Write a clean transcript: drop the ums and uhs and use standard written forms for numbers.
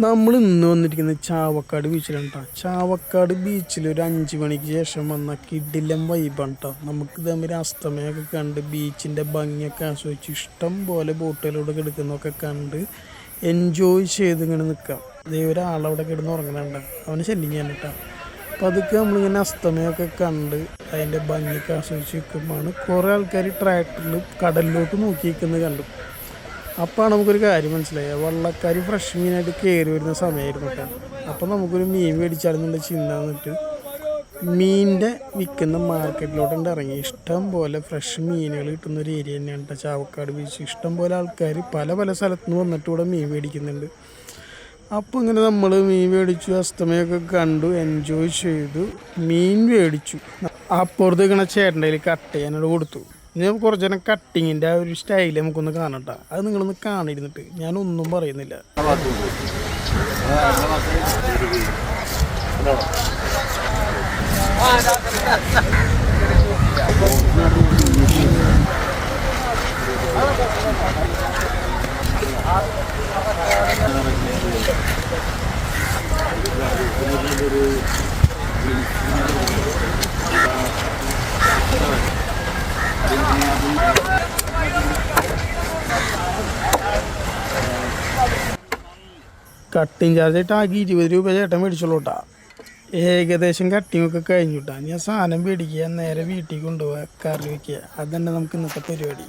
നമ്മൾ ഇന്ന് വന്നിരിക്കുന്നത് ചാവക്കാട് ബീച്ചിലാണ് കേട്ടോ. ചാവക്കാട് ബീച്ചിൽ ഒരു 5 മണിക്ക് ശേഷം വന്ന കിടിലം വൈബാണ് കേട്ടോ. നമുക്ക് തമ്മിൽ അസ്തമയമൊക്കെ കണ്ട് ബീച്ചിൻ്റെ ഭംഗിയൊക്കെ ആസ്വദിച്ച് ഇഷ്ടം പോലെ ബോട്ടുകളിലൂടെ കിടക്കുന്നതൊക്കെ കണ്ട് എൻജോയ് ചെയ്ത് ഇങ്ങനെ നിൽക്കാം. അതേ ഒരാളവിടെ കിടന്ന് ഉറങ്ങണുണ്ട്, അവന് ശല്യം ചെയ്യാൻ കേട്ടോ. അപ്പോൾ അതൊക്കെ നമ്മളിങ്ങനെ അസ്തമയമൊക്കെ കണ്ട് അതിൻ്റെ ഭംഗിയൊക്കെ ആസ്വദിച്ച് നിൽക്കുമ്പോഴാണ് കുറേ ആൾക്കാർ ട്രാക്ടറിൽ കടലിലോട്ട് നോക്കി നിൽക്കുന്നത് കണ്ടു. അപ്പോൾ നമുക്കൊരു കാര്യം മനസ്സിലായി, വള്ളക്കാർ ഫ്രഷ് മീനായിട്ട് കയറി വരുന്ന സമയമായിരുന്നു കേട്ടോ. അപ്പോൾ നമുക്കൊരു മീൻ മേടിച്ചാലെന്നുള്ള ചിന്ത വന്നിട്ട് മീനിൻ്റെ വിൽക്കുന്ന മാർക്കറ്റിലോട്ട് ഇറങ്ങി. ഇഷ്ടം പോലെ ഫ്രഷ് മീനുകൾ കിട്ടുന്ന ഒരു ഏരിയ തന്നെയാണ് കേട്ടോ ചാവക്കാട് ബീച്ച്. ഇഷ്ടം പോലെ ആൾക്കാർ പല പല സ്ഥലത്തു നിന്ന് വന്നിട്ട് ഇവിടെ മീൻ മേടിക്കുന്നുണ്ട്. അപ്പോൾ ഇങ്ങനെ നമ്മൾ മീൻ മേടിച്ചു, അസ്തമയൊക്കെ കണ്ടു, എൻജോയ് ചെയ്തു, മീൻ മേടിച്ചു. അപ്പുറത്ത് ഇങ്ങനെ ചേട്ടൻ്റെ കയ്യിൽ കട്ട് ചെയ്യാനോട് കൊടുത്തു. ഇനി നമുക്ക് കുറച്ച് നേരം കട്ടിങ്ങിൻ്റെ ആ ഒരു സ്റ്റൈൽ നമുക്കൊന്ന് കാണട്ടെ. അത് നിങ്ങളൊന്ന് കാണിരുന്നിട്ട് ഞാനൊന്നും പറയുന്നില്ല. കട്ടിങ് ചാർജായിട്ട് ആകെ 20 രൂപ ചേട്ടൻ മേടിച്ചോളൂ കേട്ടോ. ഏകദേശം കട്ടിങ്ങൊക്കെ കഴിഞ്ഞു കേട്ടോ. ഞാൻ സാധനം മേടിക്കുക, നേരെ വീട്ടിൽ കൊണ്ടുപോവുക, കറി വയ്ക്കുക. അതന്നെ നമുക്ക് ഇന്നത്തെ പരിപാടി.